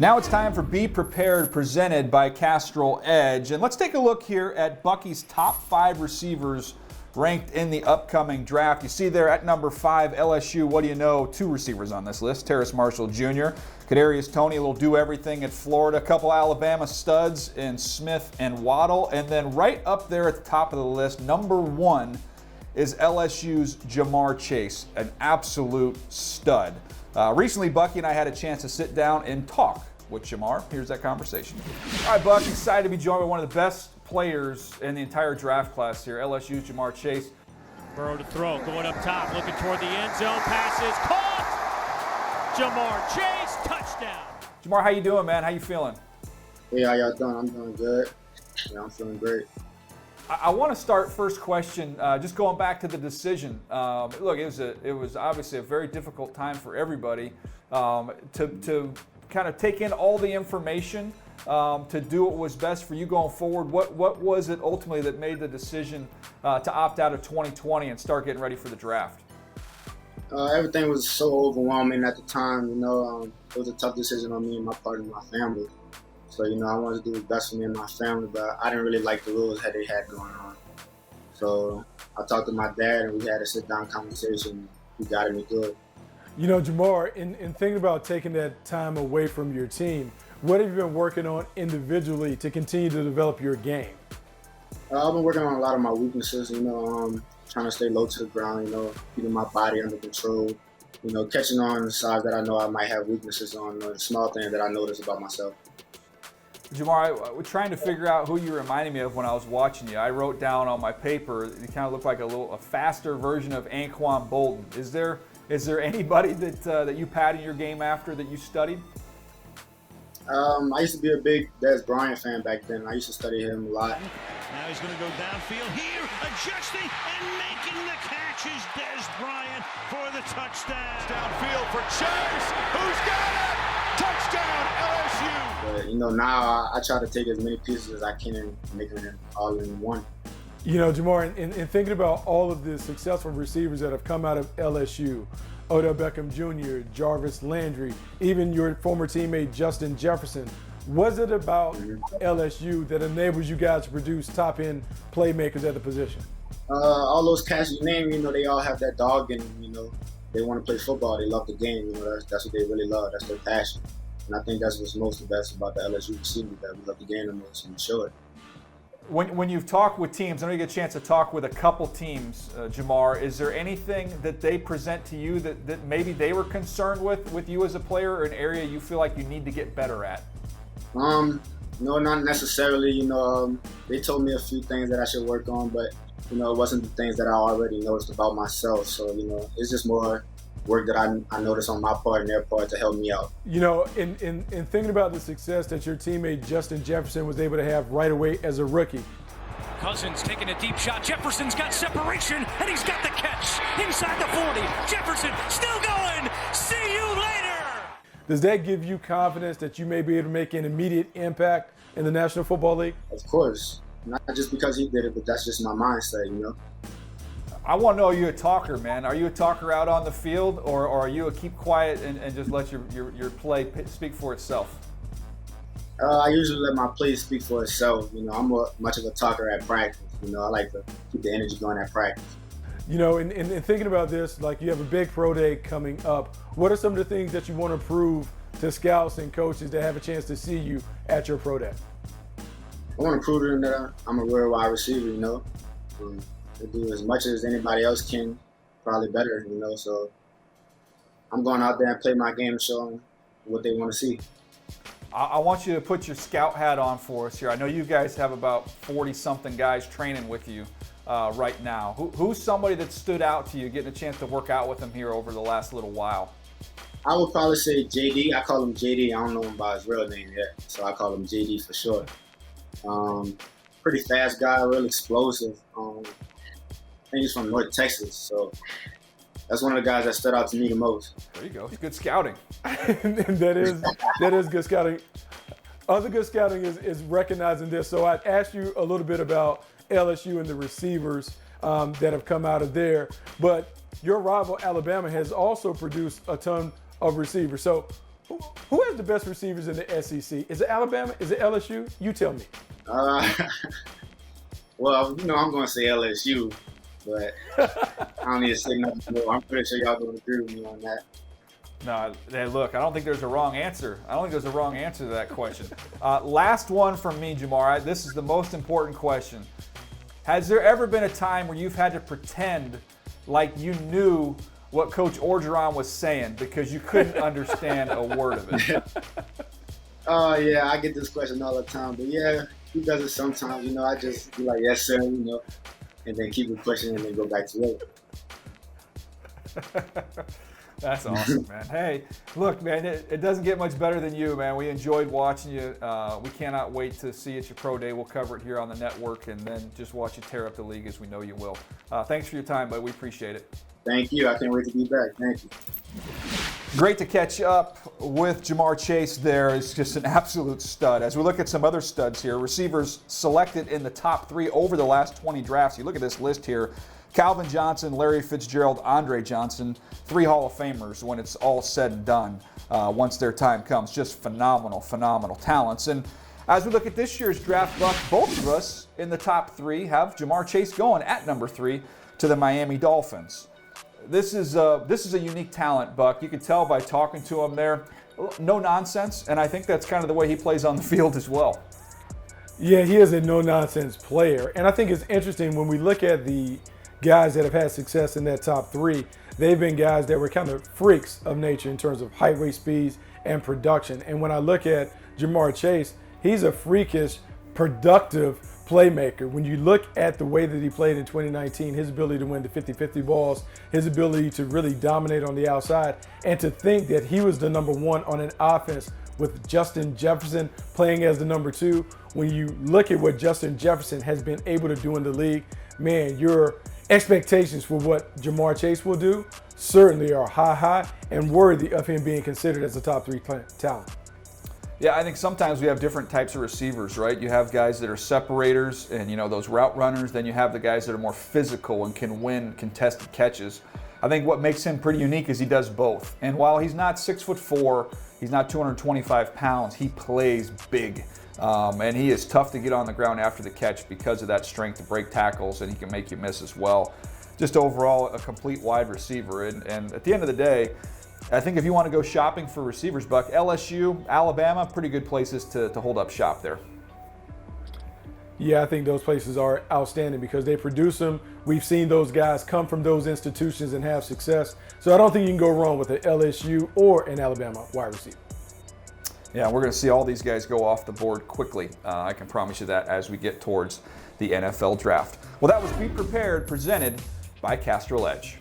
Now it's time for Be Prepared, presented by Castrol Edge. And let's take a look here at Bucky's top 5 receivers ranked in the upcoming draft. You see there at number 5, LSU, what do you know? 2 receivers on this list. Terrace Marshall Jr., Kadarius Toney will do everything at Florida. A couple Alabama studs in Smith and Waddle. And then right up there at the top of the list, number 1 is LSU's Jamar Chase, an absolute stud. Recently, Bucky and I had a chance to sit down and talk with Jamar. Here's that conversation. All right, Buck, excited to be joined by one of the best players in the entire draft class here, LSU's Jamar Chase. Burrow to throw, going up top, looking toward the end zone, passes, caught! Jamar Chase, touchdown! Jamar, how you doing, man? How you feeling? Hey, how y'all doing? I'm doing good. Yeah, I'm feeling great. I want to start first question, just going back to the decision. Look, it was obviously a very difficult time for everybody to kind of take in all the information, to do what was best for you going forward. What was it ultimately that made the decision to opt out of 2020 and start getting ready for the draft? Everything was so overwhelming at the time. It was a tough decision on me and my partner and my family. So, I wanted to do what's best for me and my family, but I didn't really like the rules that they had going on. So I talked to my dad and we had a sit-down conversation. He guided me through it. Jamar, in thinking about taking that time away from your team, what have you been working on individually to continue to develop your game? I've been working on a lot of my weaknesses, trying to stay low to the ground, keeping my body under control, catching on the sides that I know I might have weaknesses on, the small things that I notice about myself. Jamar, we're trying to figure out who you reminded me of when I was watching you. I wrote down on my paper, you kind of look like a faster version of Anquan Bolden. Is there anybody that you patterned your game after that you studied? I used to be a big Dez Bryant fan back then. I used to study him a lot. Now he's going to go downfield here, adjusting and making the catch is Dez Bryant for the touchdown. Downfield for Chase, who's got it? Touchdown, LSU! But, now I try to take as many pieces as I can and make them all in one. Jamar, in thinking about all of the successful receivers that have come out of LSU, Odell Beckham Jr., Jarvis Landry, even your former teammate Justin Jefferson, was it about LSU that enables you guys to produce top-end playmakers at the position? All those cats you name, they all have that dog in them, They want to play football. They love the game. That's what they really love. That's their passion. And I think that's what's most the best about the LSU receivers, that we love the game the most and show it. When you've talked with teams, I know you get a chance to talk with a couple teams, Jamar, is there anything that they present to you that maybe they were concerned with you as a player, or an area you feel like you need to get better at? No, not necessarily. They told me a few things that I should work on, but it wasn't the things that I already noticed about myself. So, it's just more work that I noticed on my part and their part to help me out. In thinking about the success that your teammate Justin Jefferson was able to have right away as a rookie. Cousins taking a deep shot. Jefferson's got separation, and he's got the catch inside the 40. Jefferson still going. See you later. Does that give you confidence that you may be able to make an immediate impact in the National Football League? Of course. Not just because he did it, but that's just my mindset, I want to know, are you a talker, man? Are you a talker out on the field, or are you a keep quiet and just let your play speak for itself? I usually let my play speak for itself. I'm much of a talker at practice. I like to keep the energy going at practice. In thinking about this, like you have a big pro day coming up, what are some of the things that you want to prove to scouts and coaches that have a chance to see you at your pro day? I want to prove to them that I'm a real wide receiver, to do as much as anybody else can, probably better, so I'm going out there and play my game and show them what they want to see. I want you to put your scout hat on for us here. I know you guys have about 40-something guys training with you right now. Who's somebody that stood out to you, getting a chance to work out with them here over the last little while? I would probably say JD. I call him JD. I don't know him by his real name yet, so I call him JD for short. Pretty fast guy, real explosive. I think he's from North Texas, so that's one of the guys that stood out to me the most. There you go. It's good scouting. that is good scouting. Other good scouting is recognizing this. So I asked you a little bit about LSU and the receivers that have come out of there, but your rival Alabama has also produced a ton of receivers. So Who has the best receivers in the SEC? Is it Alabama? Is it LSU? You tell me. Well, you know, I'm going to say LSU, but I don't need to say nothing more. I'm pretty sure y'all going to agree with me on that. No, hey, look, I don't think there's a wrong answer. I don't think there's a wrong answer to that question. Last one from me, Jamar. This is the most important question. Has there ever been a time where you've had to pretend like you knew what Coach Orgeron was saying because you couldn't understand a word of it? Oh, yeah, I get this question all the time. But, yeah, he does it sometimes. You know, I just be like, yes, sir, you know, and then keep the question and then go back to it. That's awesome, man. Hey, look, man, it doesn't get much better than you, man. We enjoyed watching you. We cannot wait to see you at your pro day. We'll cover it here on the network and then just watch you tear up the league as we know you will. Thanks for your time, bud. We appreciate it. Thank you. I can't wait to be back. Thank you. Great to catch up with Jamar Chase there. He's just an absolute stud. As we look at some other studs here, receivers selected in the top 3 over the last 20 drafts. You look at this list here. Calvin Johnson, Larry Fitzgerald, Andre Johnson, 3 Hall of Famers when it's all said and done once their time comes. Just phenomenal talents. And as we look at this year's draft, Buck, both of us in the top 3 have Jamar Chase going at number 3 to the Miami Dolphins. This is a unique talent, Buck. You can tell by talking to him there. No nonsense, and I think that's kind of the way he plays on the field as well. Yeah, he is a no-nonsense player. And I think it's interesting when we look at the guys that have had success in that top 3, they've been guys that were kind of freaks of nature in terms of height, weight, speeds, and production. And when I look at Jamar Chase, he's a freakish, productive playmaker. When you look at the way that he played in 2019, his ability to win the 50-50 balls, his ability to really dominate on the outside, and to think that he was the number 1 on an offense with Justin Jefferson playing as the number 2. When you look at what Justin Jefferson has been able to do in the league, man, your expectations for what Jamar Chase will do certainly are high and worthy of him being considered as a top 3 talent. Yeah, I think sometimes we have different types of receivers, right? You have guys that are separators and, you know, those route runners. Then you have the guys that are more physical and can win contested catches. I think what makes him pretty unique is he does both. And while he's not 6'4", he's not 225 pounds, he plays big. And he is tough to get on the ground after the catch because of that strength to break tackles, and he can make you miss as well. Just overall, a complete wide receiver. And at the end of the day, I think if you want to go shopping for receivers, Buck, LSU, Alabama, pretty good places to hold up shop there. Yeah, I think those places are outstanding because they produce them. We've seen those guys come from those institutions and have success. So I don't think you can go wrong with an LSU or an Alabama wide receiver. Yeah, we're going to see all these guys go off the board quickly. I can promise you that as we get towards the NFL draft. Well, that was Be Prepared, presented by Castrol Edge.